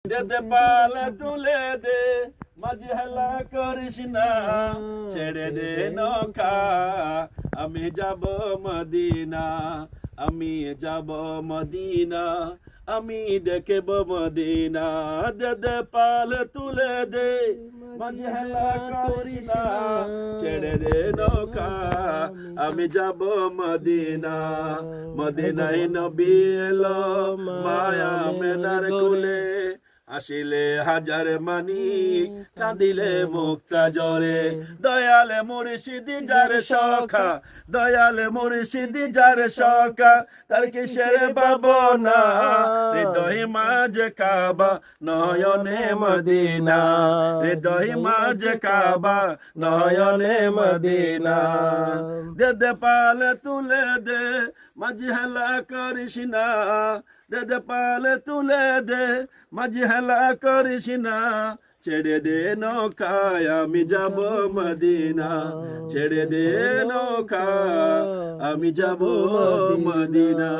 দে দে পাল তুলে দে, মাঝি হেলা করিস না, ছেড়ে দে নৌকা, আমি যাব মদিনা, আমি যাব মদিনা, আমি দেখব মদিনা। দে দে পাল তুলে দে, মাঝি হেলা করিস না, ছেড়ে দে নৌকা, আমি যাব মদিনা। মদিনায় নবী এলো মায়া মেনার কুলে, আসিলে হাজার মানি, কাঁদিলে মুক্তা জরে। দয়ালে মুর্শিদি যার সখা, দয়ালে মুর্শিদি যার সখা, তার কিসের ভাবনা, হৃদয় মাঝে কাবা নয়নে মদিনা, হৃদয় মাঝে কাবা নয়নে মদিনা। দে দে পাল তুলে দে, মাঝি হেলা করিস না, দে দে পাল তুলে দে, মাঝি হেলা করিস না, ছেড়ে দে নৌকা, আমি যাব মদিনা, ছেড়ে দে নৌকা, আমি যাব মদিনা।